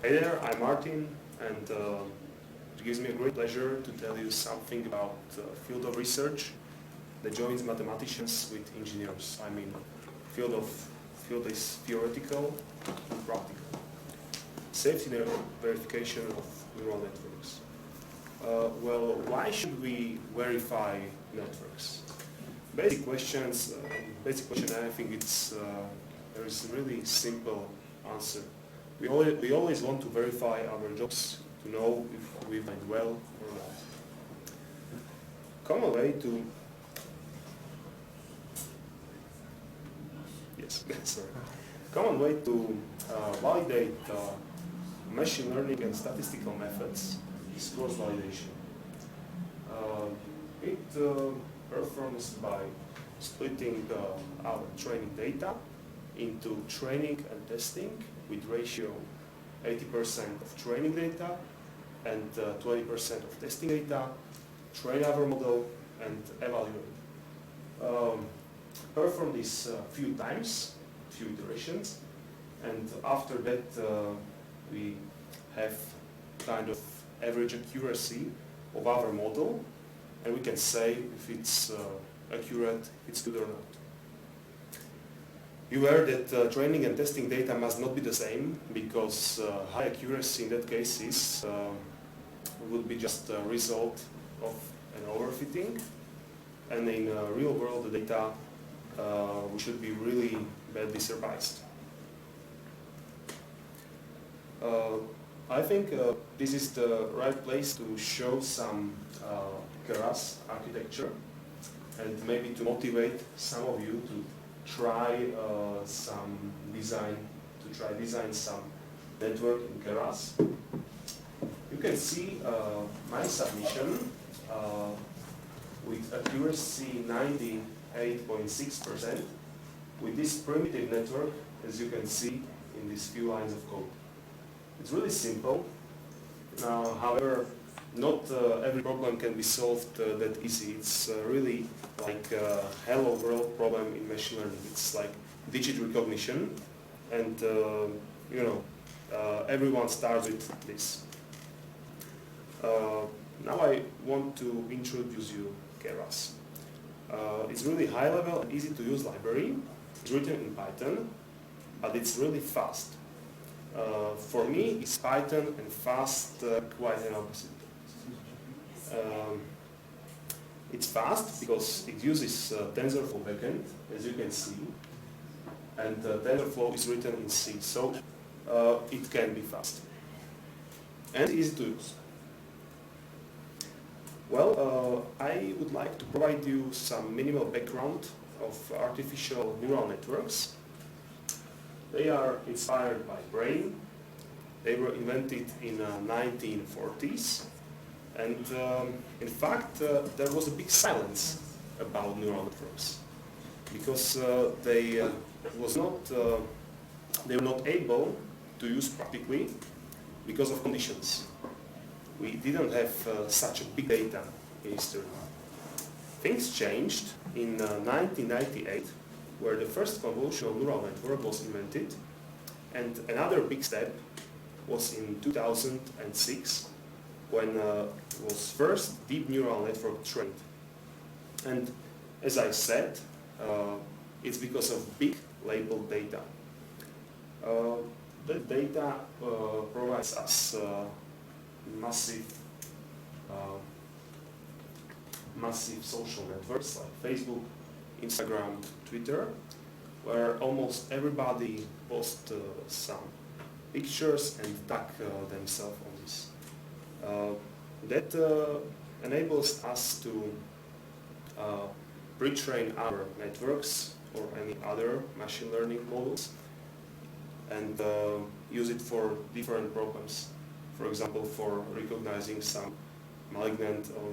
Hey there, I'm Martin, and it gives me a great pleasure to tell you something about the field of research that joins mathematicians with engineers. I mean, field is theoretical and practical. Safety verification of neural networks. Well, why should we verify networks? Basic question. I think there is a really simple answer. We always want to verify our jobs to know if we went well or not. Common way to common way to validate machine learning and statistical methods is cross-validation. It performs by splitting our training data into training and testing with ratio 80% of training data and 20% of testing data, train our model and evaluate. Perform this few times, few iterations, and after that we have kind of average accuracy of our model, and we can say if it's accurate, it's good or not. Beware that training and testing data must not be the same, because high accuracy in that case would be just a result of an overfitting, and in real world data we should be really badly surprised. I think this is the right place to show some Keras architecture and maybe to motivate some of you to try design some network in Keras. You can see my submission with accuracy 98.6% with this primitive network, as you can see in these few lines of code. It's really simple. Now, however, not every problem can be solved that easy. It's really like a hello world problem in machine learning. It's like digit recognition, and everyone starts with this. Now I want to introduce you Keras. It's really high level and easy to use library. It's written in Python, but it's really fast. For me, it's Python and fast quite an opposite. It's fast because it uses TensorFlow backend, as you can see, and TensorFlow is written in C, so it can be fast and easy to use. Well, I would like to provide you some minimal background of artificial neural networks. They are inspired by brain. They were invented in 1940s. And in fact, there was a big silence about neural networks because they were not able to use practically because of conditions. We didn't have such a big data in history. Things changed in 1998, where the first convolutional neural network was invented, and another big step was in 2006, when was first deep neural network trained. And as I said, it's because of big labeled data. That data provides us massive social networks like Facebook, Instagram, Twitter, where almost everybody posts some pictures and tag themselves on this. That enables us to pre-train our networks or any other machine learning models and use it for different problems. For example, for recognizing some malignant or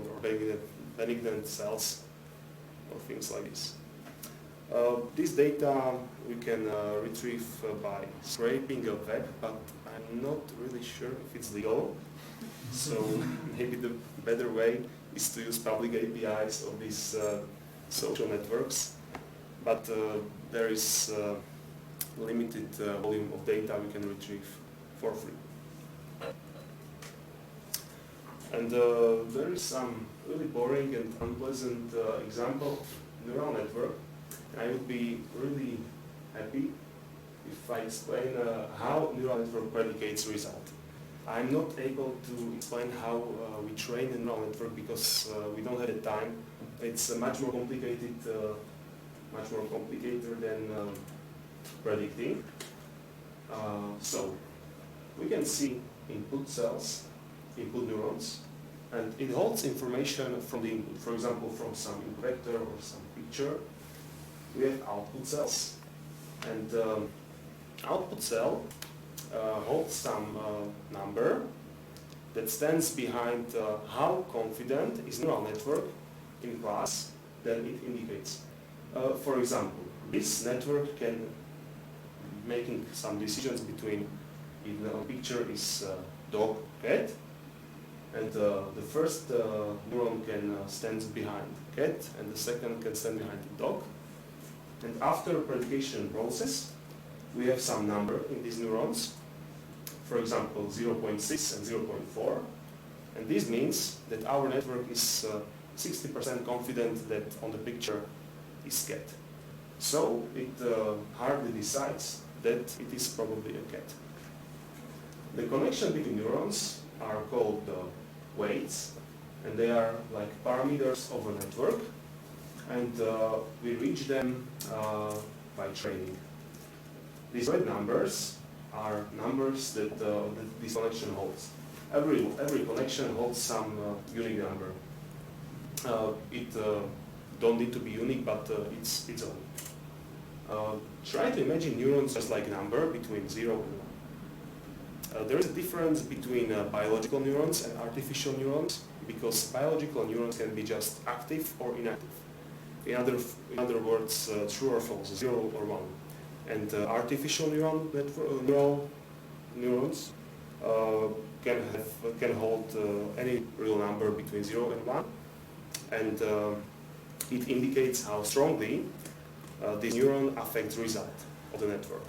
benignant cells or things like this. This data we can retrieve by scraping a web, but I'm not really sure if it's legal. So maybe the better way is to use public APIs of these social networks. But there is limited volume of data we can retrieve for free. And there is some really boring and unpleasant example of neural network. I would be really happy if I explain how neural network predicates result. I'm not able to explain how we train a neural network because we don't have the time. It's much more complicated than predicting. So we can see input cells, input neurons, and it holds information from the input. For example, from some vector or some picture, we have output cells. And output cell holds some number that stands behind how confident is neural network in class that it indicates. For example, this network can making some decisions between if the picture is dog, cat, and the first neuron can stand behind cat, and the second can stand behind the dog. And after predication process, we have some number in these neurons, for example 0.6 and 0.4, and this means that our network is 60% confident that on the picture is cat. So it hardly decides that it is probably a cat. The connection between neurons are called weights, and they are like parameters of a network, and we reach them by training. These red numbers are numbers that this connection holds. Every connection holds some unique number. It don't need to be unique, but it's own. Try to imagine neurons as like number between 0 and 1. There is a difference between biological neurons and artificial neurons, because biological neurons can be just active or inactive. In other words, true or false, 0 or 1. And artificial neurons can hold any real number between 0 and 1, and it indicates how strongly this neuron affects result of the network.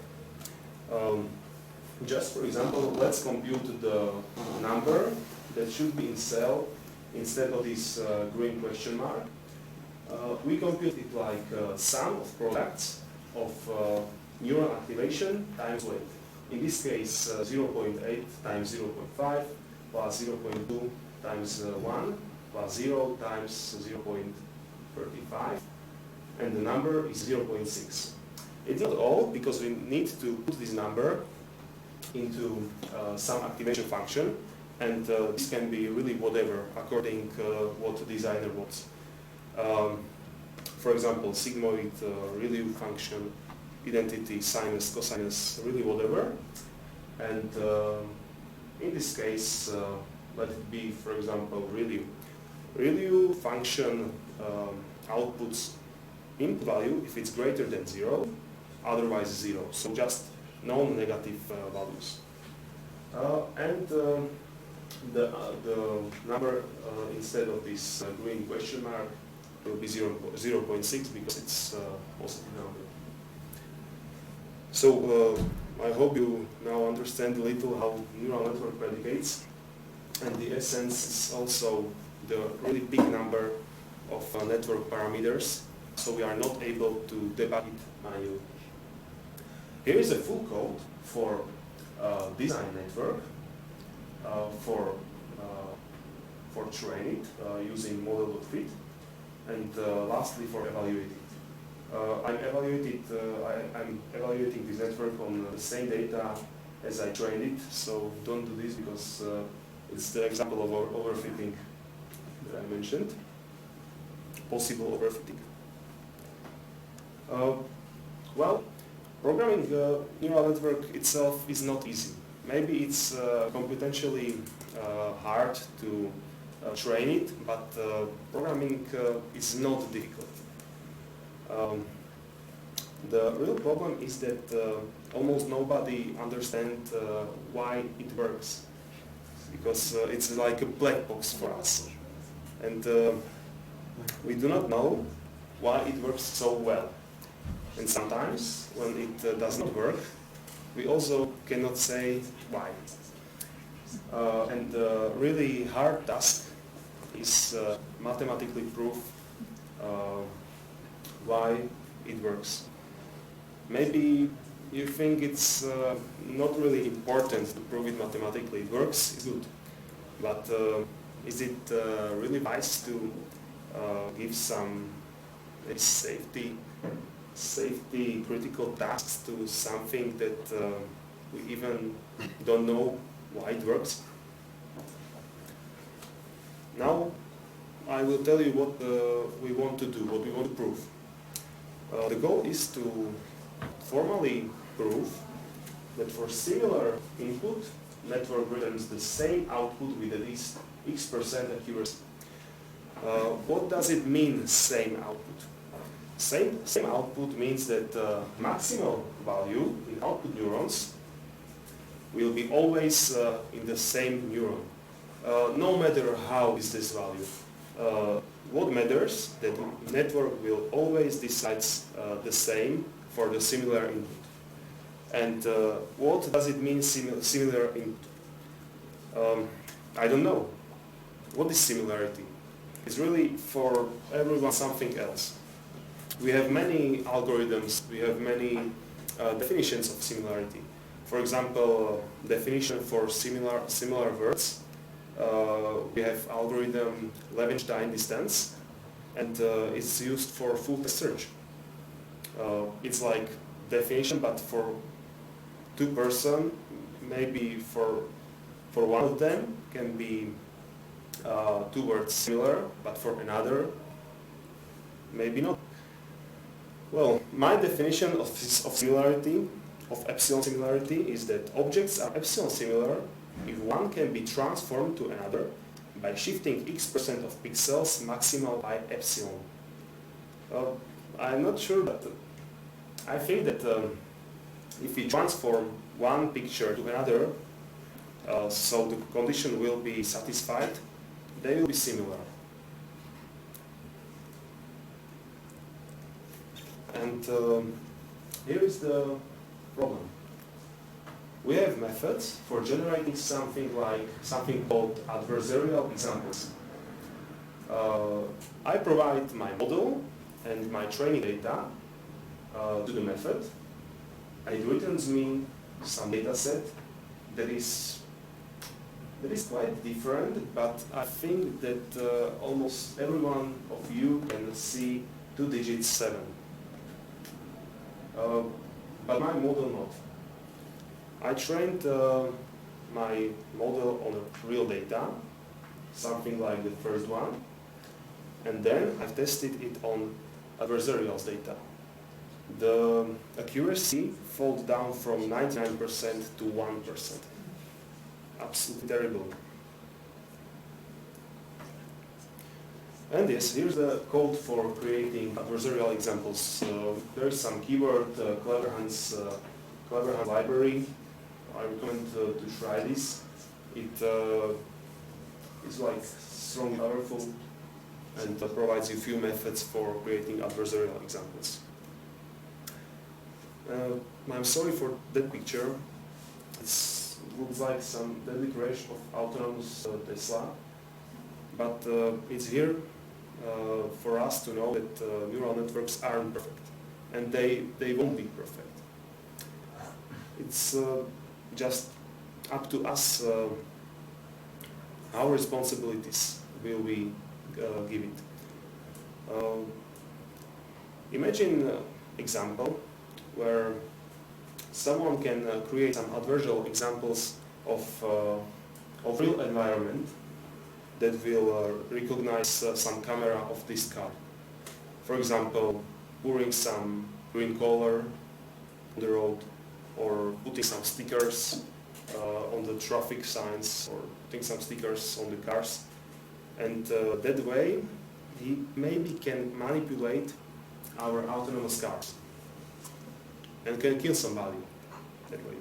Just for example, let's compute the number that should be in cell instead of this green question mark. We compute it like sum of products of neuron activation times weight. In this case, 0.8 times 0.5 plus 0.2 times 1 plus 0 times 0.35, and the number is 0.6. It's not all, because we need to put this number into some activation function, and this can be really whatever according what the designer wants. For example, sigmoid, ReLU function, identity, sinus, cosinus, really whatever. And in this case, let it be, for example, ReLU. ReLU function outputs input value if it's greater than 0, otherwise 0. So just non-negative values. And the number instead of this green question mark will be 0.6 because it's a positive number. So I hope you now understand a little how neural network predicates, and the essence is also the really big number of network parameters, so we are not able to debug it manually. Here is a full code for design network for train it using model.fit, and lastly for evaluate it. I'm evaluating this network on the same data as I trained it, so don't do this because it's the example of overfitting that I mentioned, possible overfitting. Well, programming neural network itself is not easy. Maybe it's computationally hard to train it, but programming is not difficult. The real problem is that almost nobody understands why it works, because it's like a black box for us, and we do not know why it works so well. And sometimes when it does not work, we also cannot say why. And the really hard task is mathematically prove why it works. Maybe you think it's not really important to prove it mathematically. It works, it's good. But is it really wise to give some safety critical tasks to something that we even don't know why it works? Now I will tell you what we want to do, what we want to prove. The goal is to formally prove that for similar input, network returns the same output with at least X% accuracy. What does it mean, same output? Same output means that maximal value in output neurons will be always in the same neuron, no matter how is this value. What matters that network will always decide the same for the similar input. And what does it mean similar input? I don't know. What is similarity? It's really for everyone something else. We have many algorithms, we have many definitions of similarity. For example, definition for similar words. We have algorithm Levenshtein distance, and it's used for full text search. It's like definition, but for two person, maybe for one of them can be two words similar, but for another, maybe not. Well, my definition of similarity, of epsilon similarity, is that objects are epsilon similar if one can be transformed to another by shifting X% of pixels maximal by epsilon. I'm not sure, but I think that if we transform one picture to another, so the condition will be satisfied, they will be similar. And here is the problem. We have methods for generating something called adversarial examples. I provide my model and my training data to the method. It returns me some data set that is quite different, but I think that almost every one of you can see 2 digits 7. But my model not. I trained my model on real data, something like the first one, and then I tested it on adversarials data. The accuracy falls down from 99% to 1%. Absolutely terrible. And yes, here's the code for creating adversarial examples. There is some keyword, Cleverhand's library. I recommend to try this. It is like strongly powerful and provides you a few methods for creating adversarial examples. I'm sorry for that picture. It looks like some deadly crash of autonomous Tesla, but it's here for us to know that neural networks aren't perfect, and they won't be perfect. It's just up to us how responsibilities will we give it. Imagine an example where someone can create some adversarial examples of real environment that will recognize some camera of this car. For example, pouring some green color on the road, or putting some stickers on the traffic signs, or putting some stickers on the cars. And that way, he maybe can manipulate our autonomous cars and can kill somebody that way.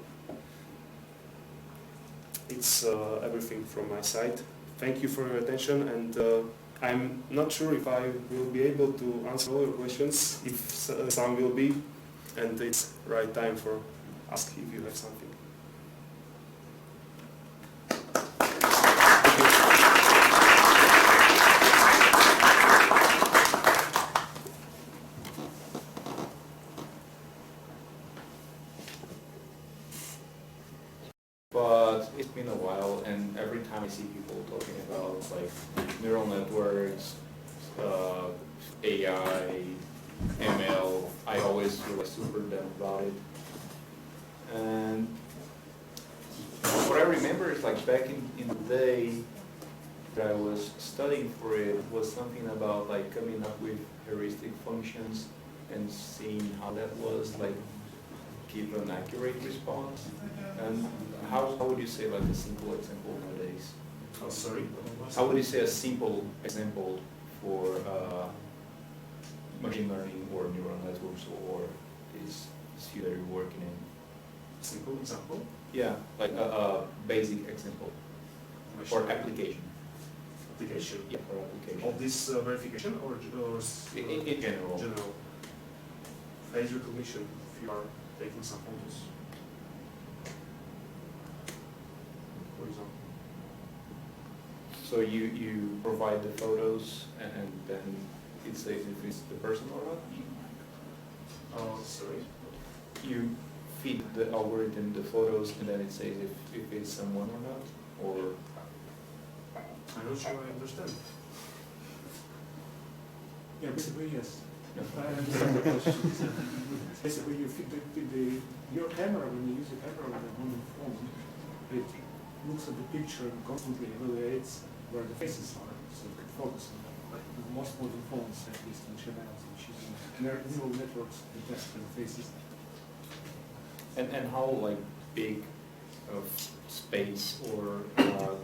It's everything from my side. Thank you for your attention, and I'm not sure if I will be able to answer all your questions, if some will be, and it's right time for ask if you have something. but it's been a while, and every time I see people talking about like neural networks, AI, ML, I always feel like super dumb about it. And what I remember is like back in the day that I was studying for it was something about like coming up with heuristic functions and seeing how that was like give an accurate response. And how would you say like a simple example nowadays? Oh, sorry? How would you say a simple example for machine learning or neural networks or this field that you're working in? Simple example? Yeah, like a basic example. Or application. Application? Yeah, or application. Of this verification or in general? General. Face recognition, if you are taking some photos. For example. So you provide the photos and then it says if it's the person or not? Sorry? You feed the algorithm the photos and then it says if it's someone or not? Or I'm not sure I understand. Yeah, basically yes. no? I understand the question. Basically you feed your camera, when you use your camera on the phone, it looks at the picture and constantly evaluates where the faces are, so you can focus on them. Like most modern phones, at least in channels, which is neural networks to detect the faces. And how like big of space or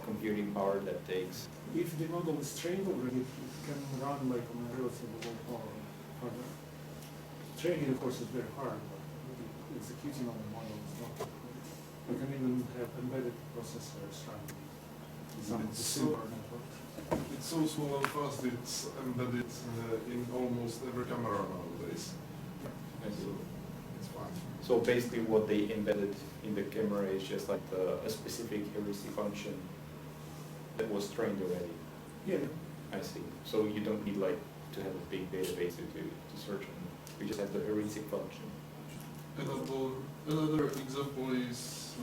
computing power that takes? If the model is trained already, it can run like on a relatively low power hardware. Training, of course, is very hard, but executing on the model is not. You can even have embedded processors running some of the simpler networks. It's so small and fast, it's embedded in almost every camera nowadays. So it's fine. So basically what they embedded in the camera is just like a specific heuristic function that was trained already. Yeah. I see. So you don't need like to have a big database to search on. You just have the heuristic function. Another example is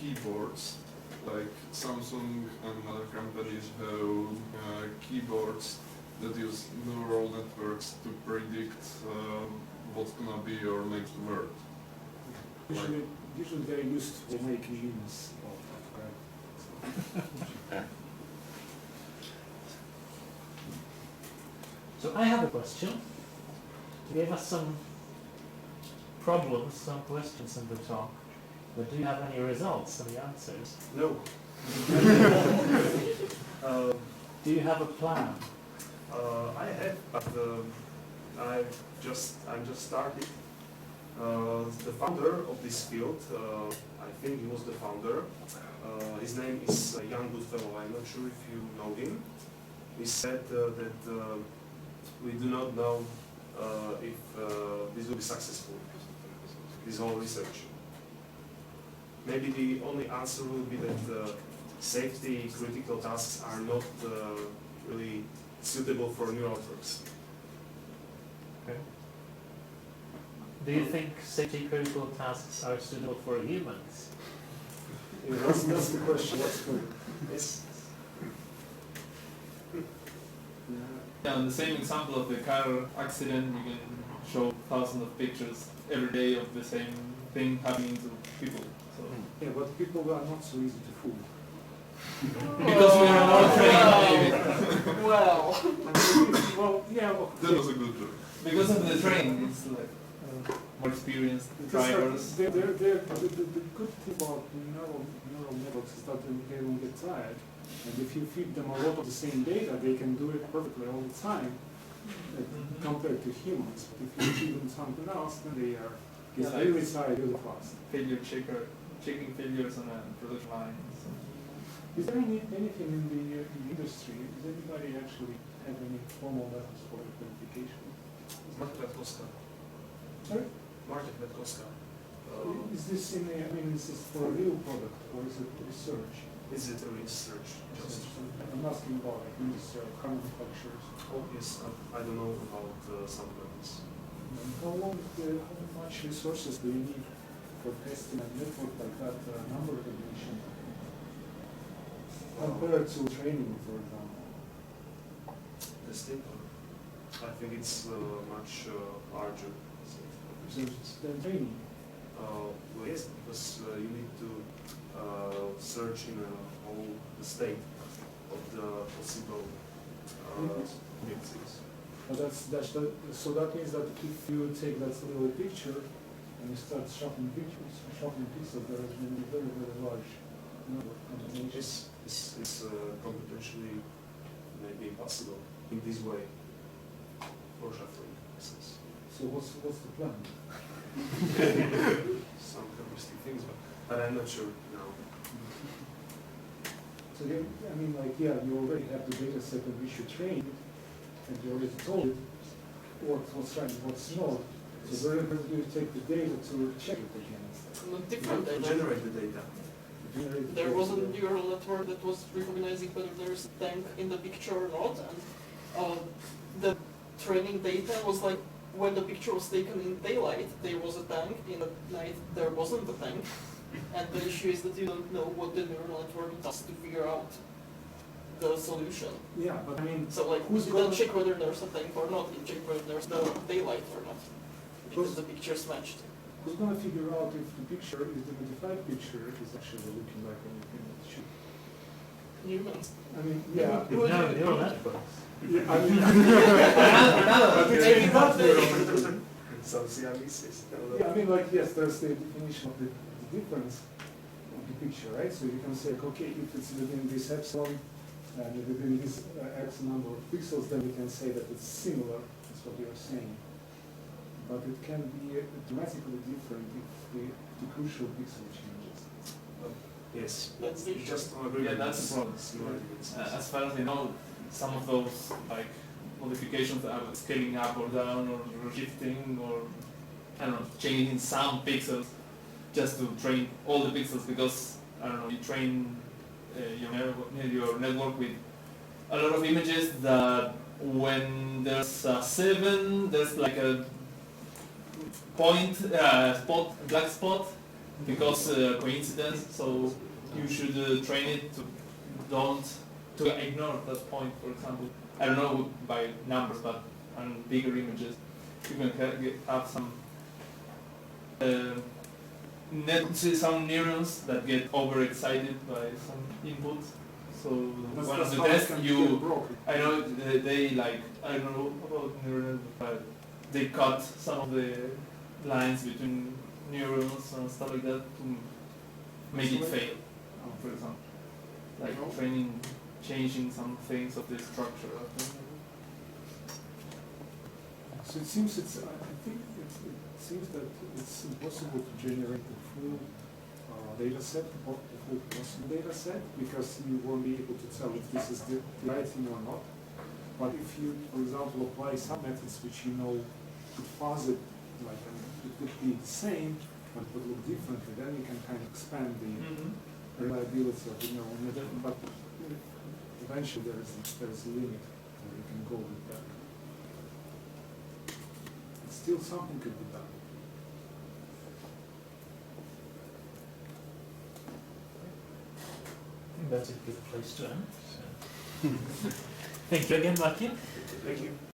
keyboards. Like Samsung and other companies have keyboards that use neural networks to predict what's gonna be your next word. Usually they're used for making memes of right? So I have a question. You gave us some problems, some questions in the talk, but do you have any results, any answers? No. Do you have a plan? I have, but I'm just started. The founder of this field, I think he was the founder. His name is Jan Goodfellow. I'm not sure if you know him. He said that we do not know if this will be successful, this whole research. Maybe the only answer will be that safety critical tasks are not really suitable for neural networks. Okay. Do you think safety critical tasks are suitable for humans? Yeah, that's the question. What's good? Yes. Yeah, on the same example of the car accident, you can show thousands of pictures every day of the same thing happening to people. So Yeah, but people are not so easy to fool. because we are more trained, maybe. Well, yeah, well, That was a good joke. Because of the training, it's like more experienced drivers. the good thing about neural networks is that they don't get tired. And if you feed them a lot of the same data, they can do it perfectly all the time, compared to humans. But if you feed them something else, then they are get really tired really fast. Checking failures on a production line. So. Is there anything in the industry? Does anybody actually have any formal methods for verification? Marta Kwiatkowska. Sorry? Marta Kwiatkowska. Is this is this for a real product or is it research? Is it a research? Just. I'm asking about like these car manufacturers. Oh yes, I don't know about some companies. How much resources do you need for testing a network like that, number recognition? Compared to training, for example. The step, I think it's much larger. So then training. Well, yes, because you need to search in all the state of the possible mixes. But so that means that if you take that little picture and you start shuffling pixels, there is going to be very, very large number of combinations. It's computationally maybe impossible in this way for shuffling pixels. So what's the plan? Some heuristic things, but I'm not sure now. So you, I mean, like, yeah, you already have the data set on which you trained, and you already told it what's right and what's not. So where do you take the data to check it against? Different To data. generate the data. There was a neural network that was recognizing whether there's a tank in the picture or not, and the training data was like when the picture was taken in daylight, there was a tank, in the night there wasn't a tank. And the issue is that you don't know what the neural network does to figure out the solution. Yeah, but I mean, So like, who's you don't gonna- check whether there's a tank or not, you check whether there's no daylight or not. Because the picture's matched. who's going to figure out if the picture, if the modified picture is actually looking like anything it should? Humans. I mean, yeah. Who would No, do it? neural networks. Yeah, I mean, Maybe not the- Socialis. yeah, I mean, like, yes, there's the definition of the difference of the picture, right? So you can say, okay, if it's within this epsilon and within this X number of pixels, then we can say that it's similar. That's what you're saying. But it can be dramatically different if the crucial pixel changes. Yes. That's the issue. Just on agreement. Yeah, that's the problem. As far as I know, some of those like modifications are scaling up or down or shifting or I don't know, changing some pixels just to train all the pixels because I don't know, you train your network with a lot of images that when there's a 7, there's like a point, black spot because coincidence. So you should train it to ignore that point. For example, I don't know by numbers, but on bigger images, you can have some some neurons that get overexcited by some input. So one of the tests I know they like, I don't know about neurons, but they cut some of the lines between neurons and stuff like that to make it fail, for example. Like training, changing some things of the structure of the So it seems I think it seems that it's impossible to generate the full data set, or the full possible data set, because you won't be able to tell if this is the right thing or not. But if you, for example, apply some methods which you know could fuzz it, like it could be the same, but it would look differently, then you can kind of expand the reliability of the neural network. But eventually there is a limit where you can go with that. Still something could be done. I think that's a good place to end. So. Thank you again, Martin. Thank you.